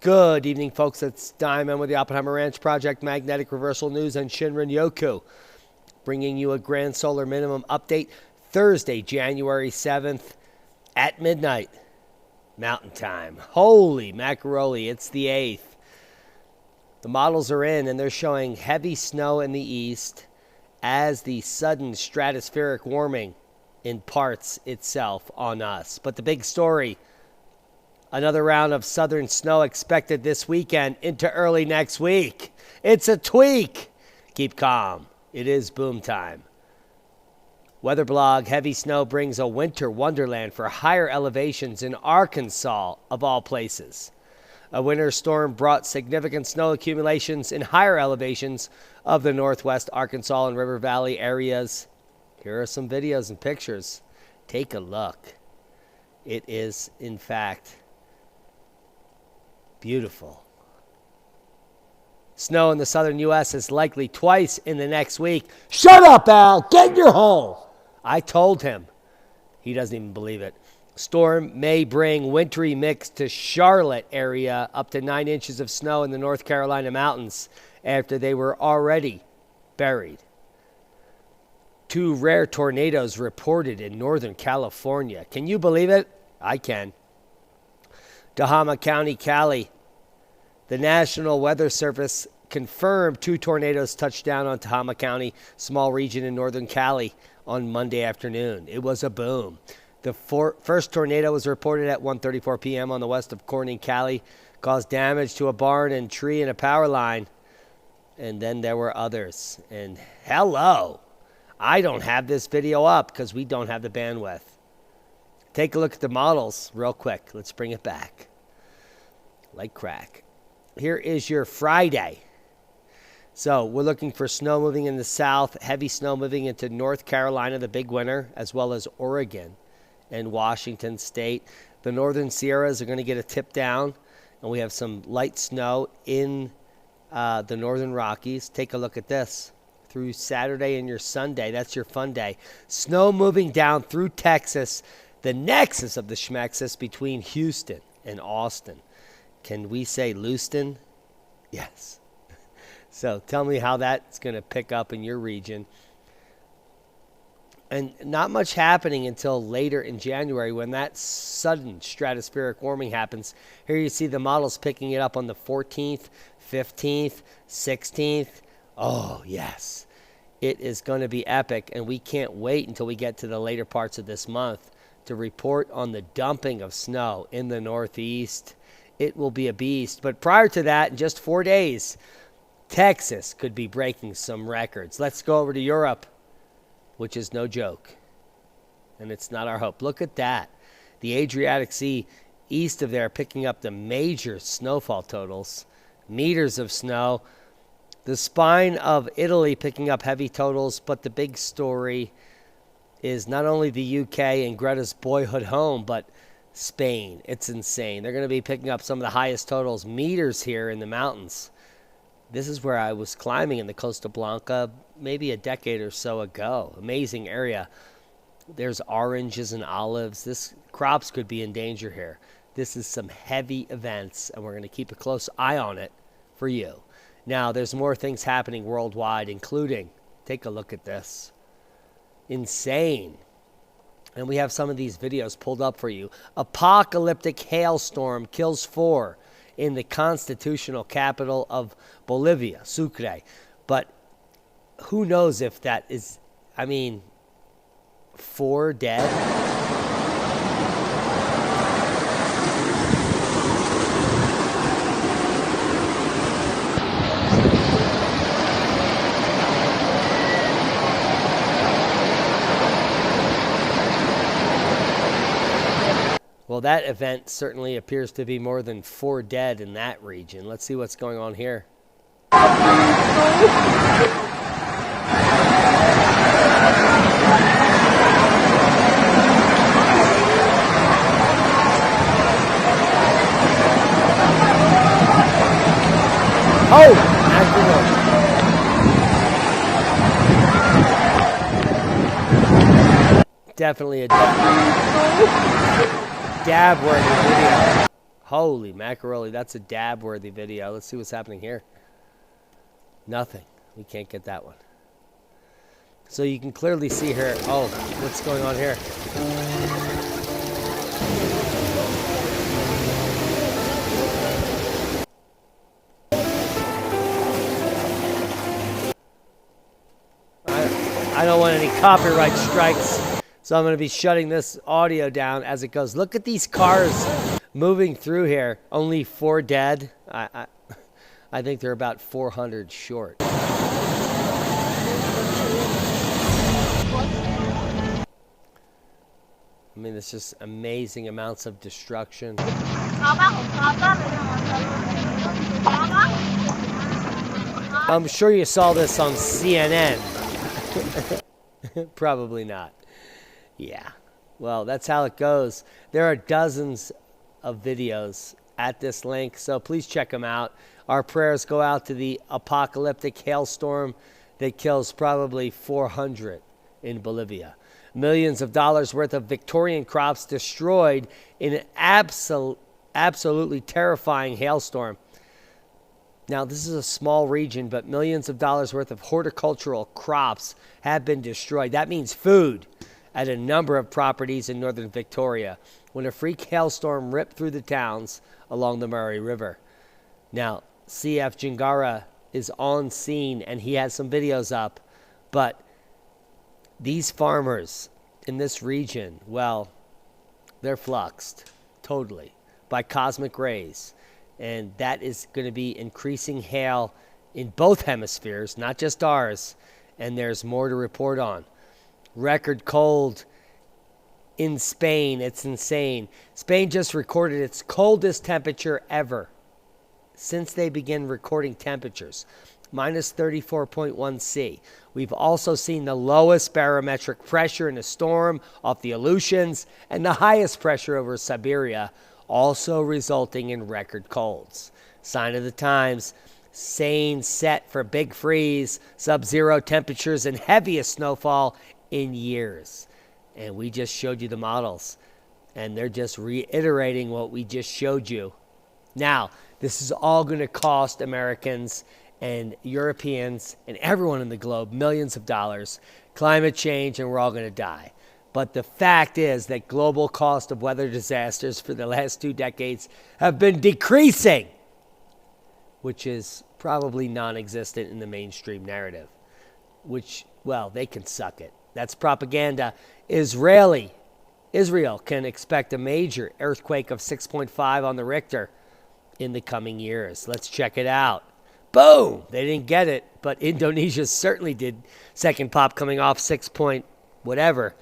Good evening, folks. It's Diamond with the Oppenheimer Ranch Project Magnetic Reversal News and Shinrin Yoku, bringing you a grand solar minimum update Thursday, January 7th at midnight, Mountain Time. Holy macaroni, it's the 8th. The models are in, and they're showing heavy snow in the east as the sudden stratospheric warming imparts itself on us. But the big story, another round of southern snow expected this weekend into early next week. It's a tweak. Keep calm. It is boom time. Weather blog, heavy snow brings a winter wonderland for higher elevations in Arkansas, of all places. A winter storm brought significant snow accumulations in higher elevations of the northwest Arkansas and River Valley areas. Here are some videos and pictures. Take a look. It is, in fact, beautiful. Snow in the southern U.S. is likely twice in the next week. Shut up, Al! Get in your hole! I told him. He doesn't even believe it. Storm may bring wintry mix to Charlotte area, up to 9 inches of snow in the North Carolina mountains after they were already buried. 2 rare tornadoes reported in Northern California. Can you believe it? I can. Tehama County, Cali. The National Weather Service confirmed 2 tornadoes touched down on Tehama County, small region in northern Cali, on Monday afternoon. It was a boom. The first tornado was reported at 1:34 p.m. on the west of Corning, Cali, caused damage to a barn and tree and a power line. And then there were others. And hello, I don't have this video up because we don't have the bandwidth. Take a look at the models real quick. Let's bring it back. Like crack. Here is your Friday. So we're looking for snow moving in the south, heavy snow moving into North Carolina, the big winter, as well as Oregon and Washington State. The northern Sierras are going to get a tip down, and we have some light snow in the northern Rockies. Take a look at this. Through Saturday and your Sunday, that's your fun day. Snow moving down through Texas, the nexus of the schmexus between Houston and Austin. Can we say Lewiston? Yes. So tell me how that's going to pick up in your region. And not much happening until later in January when that sudden stratospheric warming happens. Here you see the models picking it up on the 14th, 15th, 16th. Oh, yes. It is going to be epic, and we can't wait until we get to the later parts of this month to report on the dumping of snow in the Northeast. It will be a beast. But prior to that, in just 4 days, Texas could be breaking some records. Let's go over to Europe, which is no joke. And it's not our hope. Look at that. The Adriatic Sea east of there picking up the major snowfall totals. Meters of snow. The spine of Italy picking up heavy totals. But the big story is not only the UK and Greta's boyhood home, but Spain. It's insane. They're going to be picking up some of the highest totals, meters here in the mountains. This is where I was climbing in the Costa Blanca maybe a decade or so ago. Amazing area. There's oranges and olives. This crops could be in danger here. This is some heavy events, and we're going to keep a close eye on it for you. Now, there's more things happening worldwide, including, take a look at this. Insane. And we have some of these videos pulled up for you. Apocalyptic hailstorm kills 4 in the constitutional capital of Bolivia, Sucre. But who knows if that is, 4 dead? Well, that event certainly appears to be more than 4 dead in that region. Let's see what's going on here. Oh, definitely a dab worthy video. Holy macaroni, that's a dab-worthy video. Let's see what's happening here. Nothing. We can't get that one. So you can clearly see here. Oh, what's going on here? I don't want any copyright strikes, so I'm going to be shutting this audio down as it goes. Look at these cars moving through here. Only 4 dead. I think they're about 400 short. I mean, it's just amazing amounts of destruction. I'm sure you saw this on CNN. Probably not. Yeah. Well, that's how it goes. There are dozens of videos at this link, so please check them out. Our prayers go out to the apocalyptic hailstorm that kills probably 400 in Bolivia. Millions of dollars worth of Victorian crops destroyed in an absolutely terrifying hailstorm. Now, this is a small region, but millions of dollars worth of horticultural crops have been destroyed. That means food at a number of properties in northern Victoria when a freak hailstorm ripped through the towns along the Murray River. Now, CF Jingara is on scene, and he has some videos up, but these farmers in this region, well, they're fluxed totally by cosmic rays. And that is going to be increasing hail in both hemispheres, not just ours. And there's more to report on. Record cold in Spain. It's insane. Spain just recorded its coldest temperature ever since they began recording temperatures, minus 34.1 C. We've also seen the lowest barometric pressure in a storm off the Aleutians and the highest pressure over Siberia, also resulting in record colds. Sign of the times, scene set for big freeze, sub-zero temperatures, and heaviest snowfall in years. And we just showed you the models, and they're just reiterating what we just showed you. Now, this is all going to cost Americans and Europeans and everyone in the globe millions of dollars, climate change, and we're all going to die. But the fact is that global cost of weather disasters for the last 2 decades have been decreasing, which is probably non-existent in the mainstream narrative, which, well, they can suck it. That's propaganda. Israel can expect a major earthquake of 6.5 on the Richter in the coming years. Let's check it out. Boom! They didn't get it, but Indonesia certainly did. Second pop coming off 6 point whatever.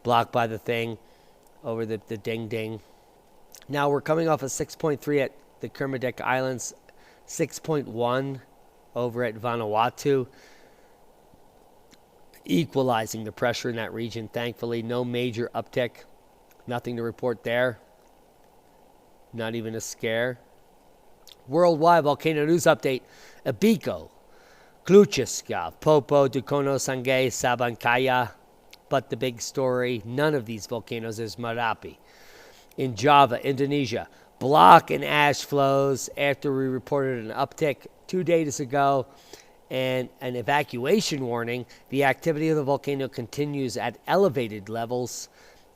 Blocked by the thing over the ding-ding. Now we're coming off a 6.3 at the Kermadec Islands, 6.1 over at Vanuatu, equalizing the pressure in that region. Thankfully, no major uptick. Nothing to report there. Not even a scare. Worldwide volcano news update. Abico, Kluchiska, Popo, Dukono, Sangay, Sabancaya. But the big story, none of these volcanoes is Merapi. In Java, Indonesia, block and ash flows after we reported an uptick 2 days ago and an evacuation warning. The activity of the volcano continues at elevated levels.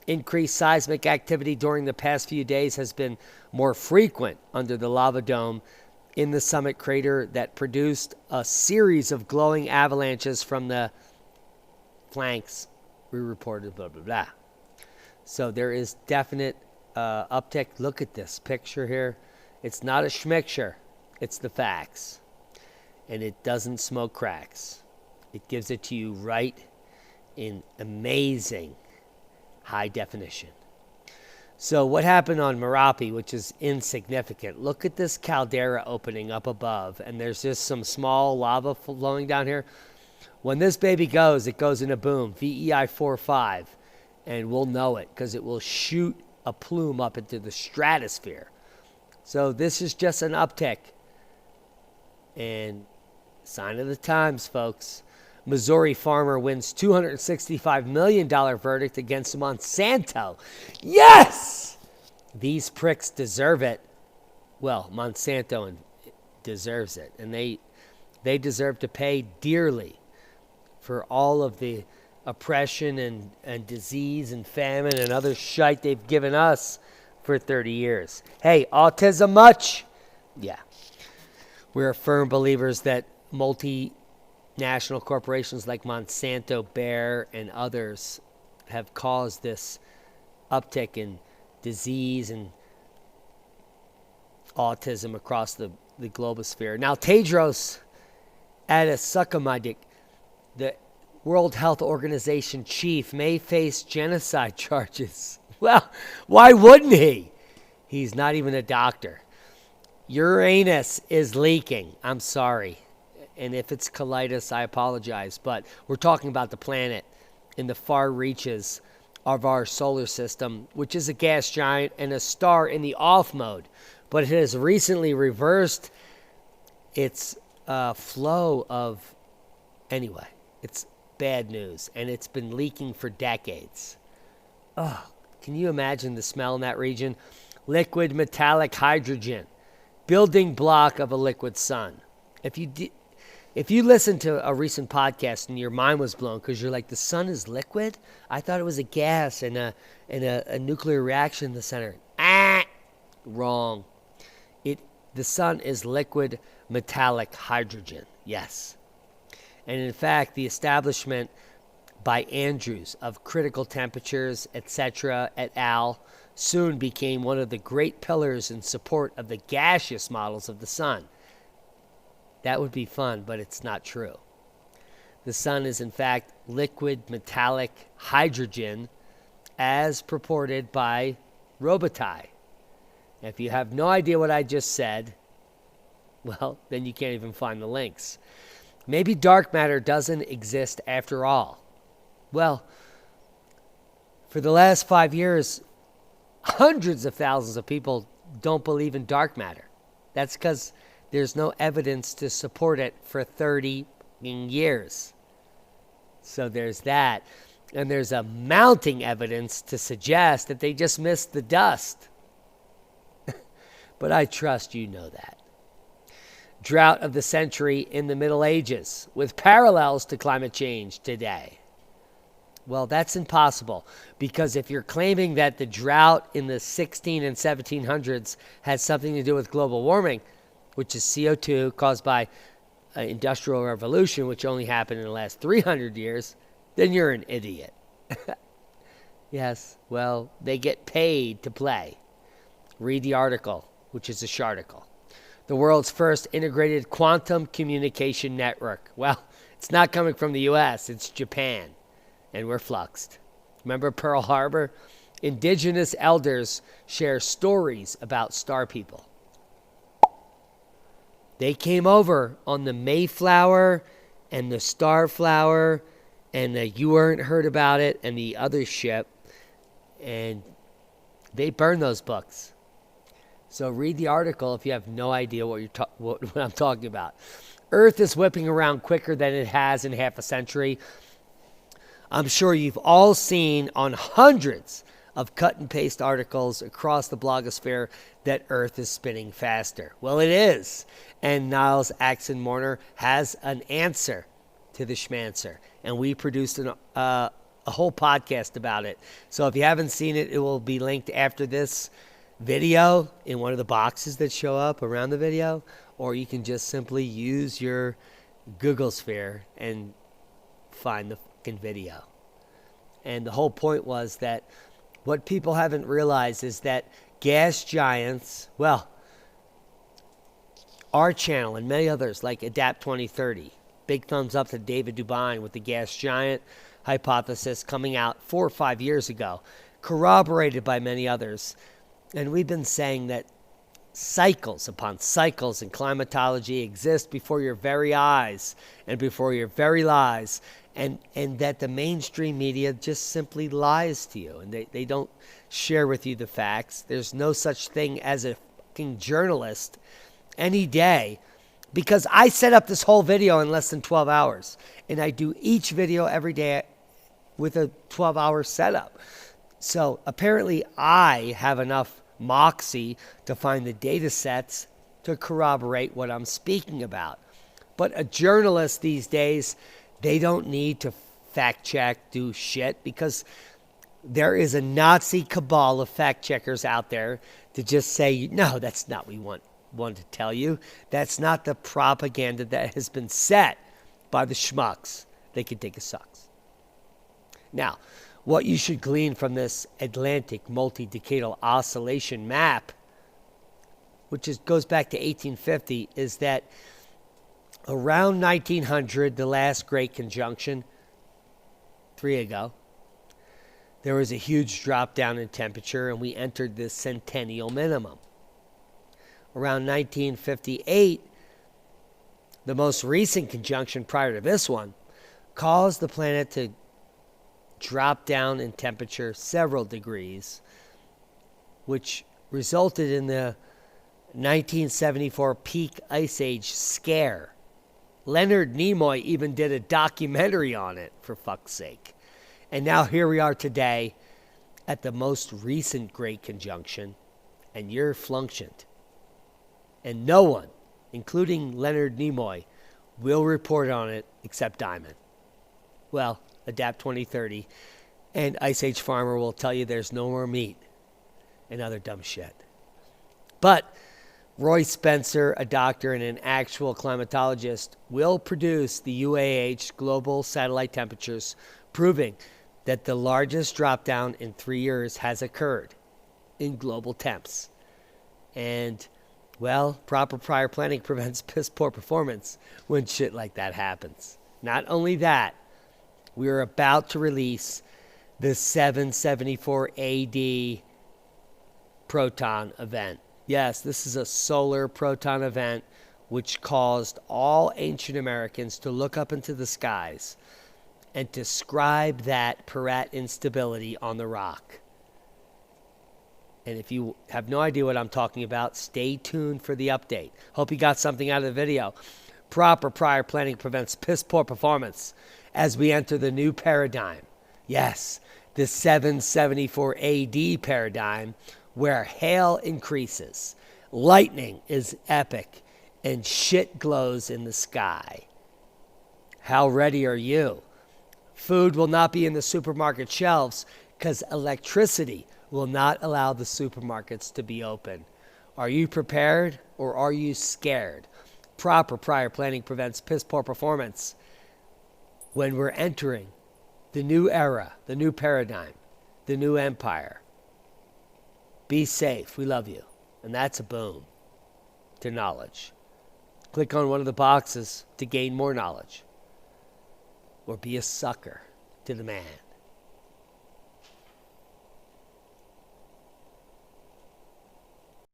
Increased seismic activity during the past few days has been more frequent under the lava dome in the summit crater that produced a series of glowing avalanches from the flanks. We reported blah, blah, blah. So there is definite uptick. Look at this picture here. It's not a schmicture. It's the facts. And it doesn't smoke cracks. It gives it to you right in amazing high definition. So what happened on Merapi, which is insignificant, look at this caldera opening up above. And there's just some small lava flowing down here. When this baby goes, it goes in a boom, VEI 4.5, and we'll know it because it will shoot a plume up into the stratosphere. So this is just an uptick. And sign of the times, folks. Missouri farmer wins $265 million verdict against Monsanto. Yes! These pricks deserve it. well, Monsanto deserves it. And they deserve to pay dearly for all of the oppression and disease and famine and other shite they've given us for 30 years. Hey, autism much? Yeah. We're firm believers that multinational corporations like Monsanto, Bayer, and others have caused this uptick in disease and autism across the globosphere. Now, Tedros Adhanom, the World Health Organization chief, may face genocide charges. Well, why wouldn't he? He's not even a doctor. Uranus is leaking. I'm sorry. And if it's colitis, I apologize. But we're talking about the planet in the far reaches of our solar system, which is a gas giant and a star in the off mode. But it has recently reversed its flow of... Anyway, it's bad news. And it's been leaking for decades. Oh, can you imagine the smell in that region? Liquid metallic hydrogen, building block of a liquid sun. If you listen to a recent podcast and your mind was blown because you're like, the sun is liquid? I thought it was a gas and a nuclear reaction in the center. Wrong. The sun is liquid metallic hydrogen. Yes. And in fact, the establishment by Andrews of critical temperatures, etc., et al., soon became one of the great pillars in support of the gaseous models of the sun. That would be fun, but it's not true. The sun is, in fact, liquid metallic hydrogen, as purported by Robitaille. If you have no idea what I just said, well, then you can't even find the links. Maybe dark matter doesn't exist after all. Well, for the last 5 years, hundreds of thousands of people don't believe in dark matter. That's because there's no evidence to support it for 30 years. So there's that. And there's a mounting evidence to suggest that they just missed the dust. But I trust you know that. Drought of the century in the Middle Ages, with parallels to climate change today. Well, that's impossible, because if you're claiming that the drought in the 16 and 1700s has something to do with global warming, which is CO2 caused by an industrial revolution, which only happened in the last 300 years, then you're an idiot. Yes, well, they get paid to play. Read the article, which is a sharticle. The world's first integrated quantum communication network. Well, it's not coming from the U.S., it's Japan. And we're fluxed. Remember Pearl Harbor? Indigenous elders share stories about star people. They came over on the Mayflower and the Starflower and the You Weren't Heard About It and the other ship. And they burned those books. So read the article if you have no idea what I'm talking about. Earth is whipping around quicker than it has in half a century. I'm sure you've all seen on hundreds of cut and paste articles across the blogosphere that Earth is spinning faster. Well, it is. And Niles Axon-Morner has an answer to the schmancer. And we produced a whole podcast about it. So if you haven't seen it, it will be linked after this video in one of the boxes that show up around the video. Or you can just simply use your Google sphere and find the video. And the whole point was that what people haven't realized is that gas giants, well, our channel and many others like Adapt 2030, big thumbs up to David Dubine with the gas giant hypothesis coming out 4 or 5 years ago, corroborated by many others. And we've been saying that cycles upon cycles in climatology exist before your very eyes and before your very lives, and that the mainstream media just simply lies to you, and they don't share with you the facts. There's no such thing as a fucking journalist any day, because I set up this whole video in less than 12 hours, and I do each video every day with a 12-hour setup. So apparently I have enough moxie to find the data sets to corroborate what I'm speaking about. But a journalist these days, they don't need to fact check, do shit, because there is a Nazi cabal of fact checkers out there to just say, no, that's not what we want to tell you. That's not the propaganda that has been set by the schmucks. They can take a sucks. Now, what you should glean from this Atlantic multi-decadal oscillation map, which goes back to 1850, is that around 1900, the last great conjunction, 3 ago, there was a huge drop down in temperature, and we entered the centennial minimum. Around 1958, the most recent conjunction prior to this one caused the planet to drop down in temperature several degrees, which resulted in the 1974 peak ice age scare. Leonard Nimoy even did a documentary on it, for fuck's sake. And now here we are today at the most recent great conjunction, and you're flunktioned. And no one, including Leonard Nimoy, will report on it except Diamond. Well, Adapt 2030 and Ice Age Farmer will tell you there's no more meat and other dumb shit. But Roy Spencer, a doctor and an actual climatologist, will produce the UAH global satellite temperatures, proving that the largest drop down in 3 years has occurred in global temps. And, well, proper prior planning prevents piss poor performance when shit like that happens. Not only that, we are about to release the 774 AD proton event. Yes, this is a solar proton event which caused all ancient Americans to look up into the skies and describe that Peratt instability on the rock. And if you have no idea what I'm talking about, stay tuned for the update. Hope you got something out of the video. Proper prior planning prevents piss poor performance as we enter the new paradigm. Yes, the 774 AD paradigm, where hail increases, lightning is epic, and shit glows in the sky. How ready are you? Food will not be in the supermarket shelves because electricity will not allow the supermarkets to be open. Are you prepared or are you scared? Proper prior planning prevents piss poor performance when we're entering the new era, the new paradigm, the new empire. Be safe. We love you. And that's a boom to knowledge. Click on one of the boxes to gain more knowledge. Or be a sucker to the man.